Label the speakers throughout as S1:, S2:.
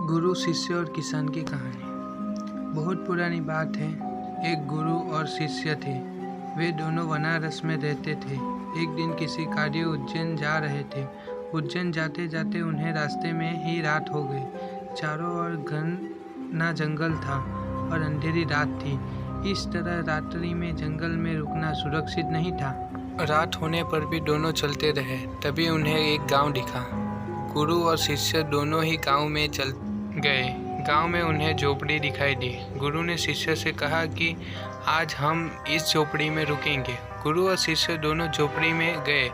S1: गुरु, शिष्य और किसान की कहानी। बहुत पुरानी बात है। एक गुरु और शिष्य थे। वे दोनों बनारस में रहते थे। एक दिन किसी कार्य उज्जैन जा रहे थे। उज्जैन जाते जाते उन्हें रास्ते में ही रात हो गई। चारों ओर घना जंगल था और अंधेरी रात थी। इस तरह रात्रि में जंगल में रुकना सुरक्षित नहीं था। रात होने पर भी दोनों चलते रहे। तभी उन्हें एक गांव दिखा। गुरु और शिष्य दोनों ही गांव में चल गए। गांव में उन्हें झोपड़ी दिखाई दी। गुरु ने शिष्य से कहा कि आज हम इस झोपड़ी में रुकेंगे। गुरु और शिष्य दोनों झोपड़ी में गए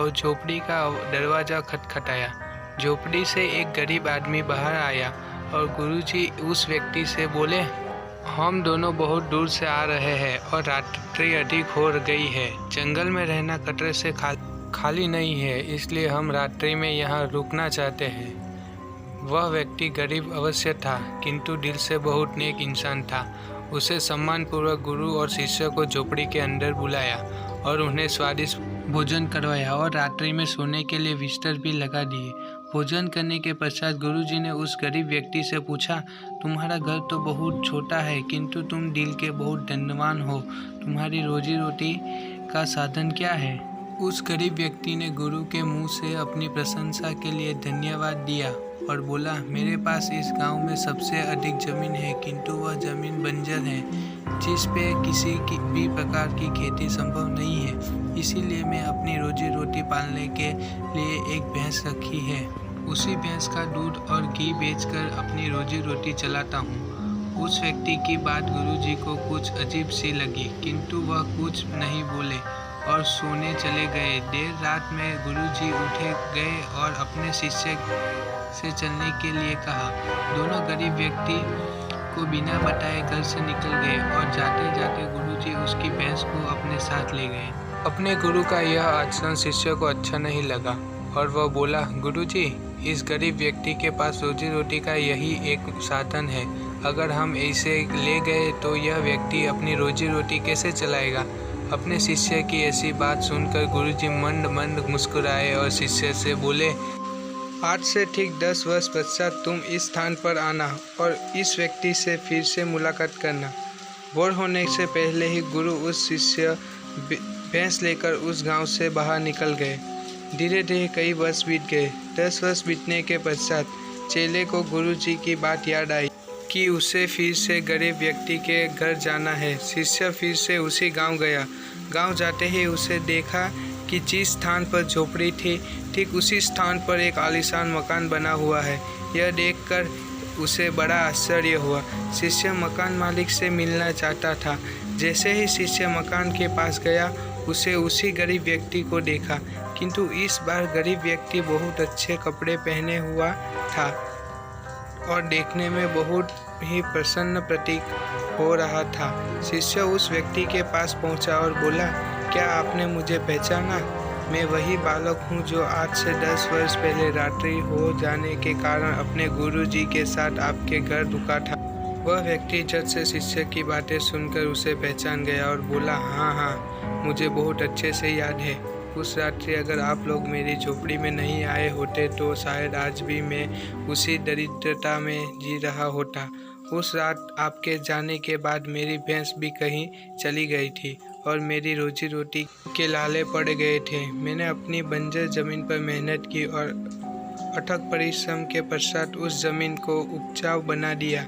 S1: और झोपड़ी का दरवाज़ा खटखटाया। झोपड़ी से एक गरीब आदमी बाहर आया और गुरुजी उस व्यक्ति से बोले, हम दोनों बहुत दूर से आ रहे हैं और रात्रि अधिक हो गई है। जंगल में रहना खतरे से खाली नहीं है, इसलिए हम रात्रि में यहाँ रुकना चाहते हैं। वह व्यक्ति गरीब अवश्य था, किंतु दिल से बहुत नेक इंसान था। उसे सम्मानपूर्वक गुरु और शिष्य को झोपड़ी के अंदर बुलाया और उन्हें स्वादिष्ट भोजन करवाया और रात्रि में सोने के लिए बिस्तर भी लगा दिए। भोजन करने के पश्चात गुरुजी ने उस गरीब व्यक्ति से पूछा, तुम्हारा घर तो बहुत छोटा है, किंतु तुम दिल के बहुत धनवान हो। तुम्हारी रोजी रोटी का साधन क्या है? उस गरीब व्यक्ति ने गुरु के मुंह से अपनी प्रशंसा के लिए धन्यवाद दिया और बोला, मेरे पास इस गांव में सबसे अधिक जमीन है, किंतु वह जमीन बंजर है, जिस पे किसी भी प्रकार की खेती संभव नहीं है। इसीलिए मैं अपनी रोजी रोटी पालने के लिए एक भैंस रखी है। उसी भैंस का दूध और घी बेचकर अपनी रोजी रोटी चलाता हूँ। उस व्यक्ति की बात गुरुजी को कुछ अजीब सी लगी, किंतु वह कुछ नहीं बोले और सोने चले गए। देर रात में गुरुजी उठे गए और अपने शिष्य से चलने के लिए कहा। दोनों गरीब व्यक्ति को बिना बताए घर से निकल गए और जाते जाते गुरुजी उसकी भैंस को अपने साथ ले गए। अपने गुरु का यह आचरण शिष्य को अच्छा नहीं लगा और वह बोला, गुरुजी, इस गरीब व्यक्ति के पास रोजी रोटी का यही एक साधन है। अगर हम इसे ले गए तो यह व्यक्ति अपनी रोजी रोटी कैसे चलाएगा? अपने शिष्य की ऐसी बात सुनकर गुरुजी मंद मंद मुस्कुराए और शिष्य से बोले, आज से ठीक 10 वर्ष पश्चात तुम इस स्थान पर आना और इस व्यक्ति से फिर से मुलाकात करना। भोर होने से पहले ही गुरु उस शिष्य भैंस लेकर उस गांव से बाहर निकल गए। धीरे धीरे कई वर्ष बीत गए। 10 वर्ष बीतने के पश्चात चेले को गुरुजी की बात याद आई कि उसे फिर से गरीब व्यक्ति के घर जाना है। शिष्य फिर से उसी गांव गया। गांव जाते ही उसे देखा कि जिस स्थान पर झोपड़ी थी, ठीक उसी स्थान पर एक आलीशान मकान बना हुआ है। यह देखकर उसे बड़ा आश्चर्य हुआ। शिष्य मकान मालिक से मिलना चाहता था। जैसे ही शिष्य मकान के पास गया, उसे उसी गरीब व्यक्ति को देखा, किंतु इस बार गरीब व्यक्ति बहुत अच्छे कपड़े पहने हुआ था और देखने में बहुत ही प्रसन्न प्रतीक हो रहा था। शिष्य उस व्यक्ति के पास पहुंचा और बोला, क्या आपने मुझे पहचाना? मैं वही बालक हूँ जो आज से 10 वर्ष पहले रात्रि हो जाने के कारण अपने गुरुजी के साथ आपके घर रुका था। वह व्यक्ति झट से शिष्य की बातें सुनकर उसे पहचान गया और बोला, हाँ, मुझे बहुत अच्छे से याद है। उस रात्रि अगर आप लोग मेरी झोपड़ी में नहीं आए होते तो शायद आज भी मैं उसी दरिद्रता में जी रहा होता। उस रात आपके जाने के बाद मेरी भैंस भी कहीं चली गई थी और मेरी रोजी रोटी के लाले पड़ गए थे। मैंने अपनी बंजर ज़मीन पर मेहनत की और अथक परिश्रम के पश्चात उस ज़मीन को उपजाऊ बना दिया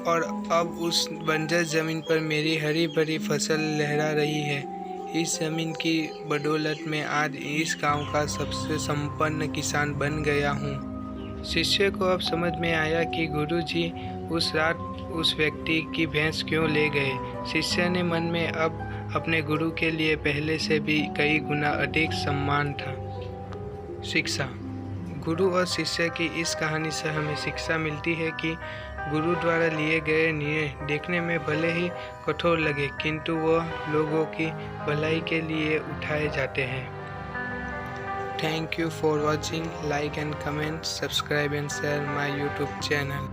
S1: और अब उस बंजर ज़मीन पर मेरी हरी भरी फसल लहरा रही है। इस ज़मीन की बदौलत मैं आज इस गांव का सबसे संपन्न किसान बन गया हूँ। शिष्य को अब समझ में आया कि गुरुजी उस रात उस व्यक्ति की भैंस क्यों ले गए। शिष्य ने मन में अब अपने गुरु के लिए पहले से भी कई गुना अधिक सम्मान था। शिक्षा। गुरु और शिष्य की इस कहानी से हमें शिक्षा मिलती है कि गुरु द्वारा लिए गए निर्णय देखने में भले ही कठोर लगे, किंतु वह लोगों की भलाई के लिए उठाए जाते हैं। Thank you for watching. Like and comment, subscribe and share my YouTube channel.